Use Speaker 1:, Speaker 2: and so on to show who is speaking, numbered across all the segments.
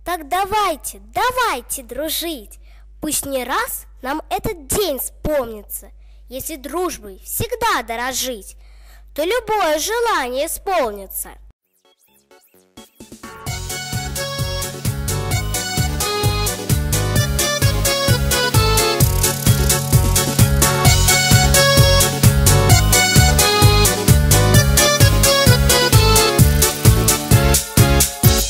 Speaker 1: Так давайте, давайте дружить. Пусть не раз нам этот день вспомнится. Если дружбой всегда дорожить, то любое желание исполнится.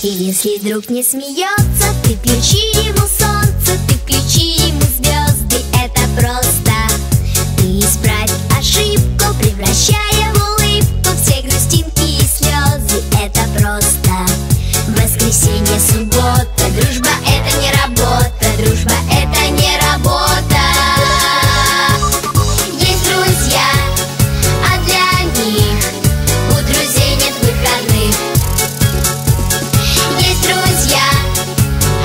Speaker 2: И если друг не смеется, ты включи ему солнце, ты включи ему звезды, это просто. Ты исправь ошибку, превращая в улыбку все грустинки и слезы, это просто. Воскресенье, суббота, дружба это не работа, дружба это не работа. Есть друзья, а для них у друзей нет выходных. Есть друзья,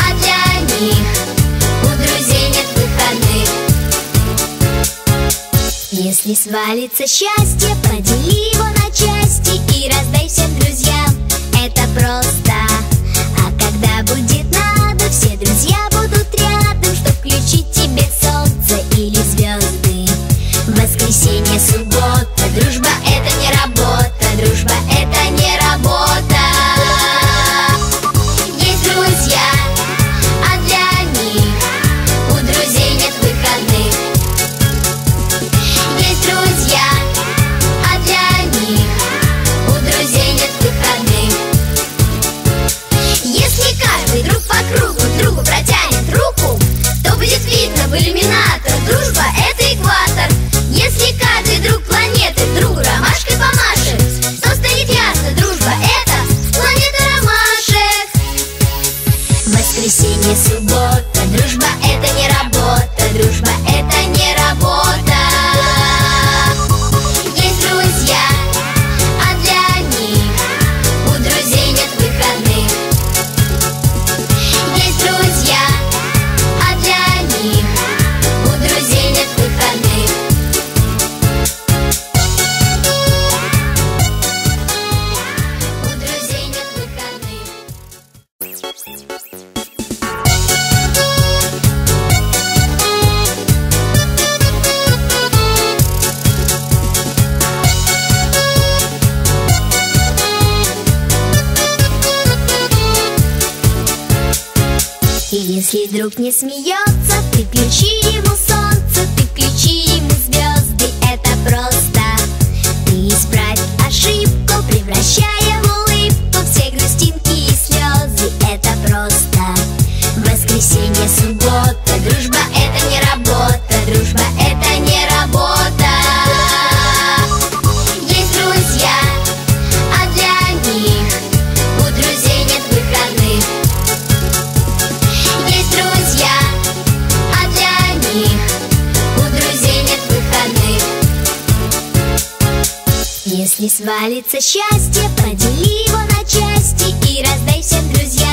Speaker 2: а для них у друзей нет выходных. Если свалится счастье, подели его на части и раздай всем друзьям, это просто. А когда будет надо, все друзья будут рядом, чтоб включить тебе солнце или звезды. Воскресенье, суббота, дружба это не работа, дружба это не работа. Есть друзья, а для них у друзей нет выходных. Есть друзья, а для них у друзей нет выходных. Если каждый друг по кругу другу протянет руку, то будет видно в иллюминатор, дружба это экватор. Если каждый друг планеты другу ромашкой помашет, то станет ясно, дружба это планета ромашек. Воскресенье, суббота, дружба это не работа, дружба это не работа. Есть друзья, а для них у друзей нет выходных. Есть друзья, а для них у друзей нет выходных. У друзей нет выходных. И если друг не смеется, ты включи ему солнце, ты включи ему звезды, это просто. Ты исправь ошибку, превращая в улыбку все грустинки и слезы, это просто. Воскресенье, суббота, дружба это не работа, дружба это не работа. Есть друзья, а для них у друзей нет выходных. Есть друзья, а для них у друзей нет выходных. Если свалится счастье, подели его на части и раздай всем друзьям.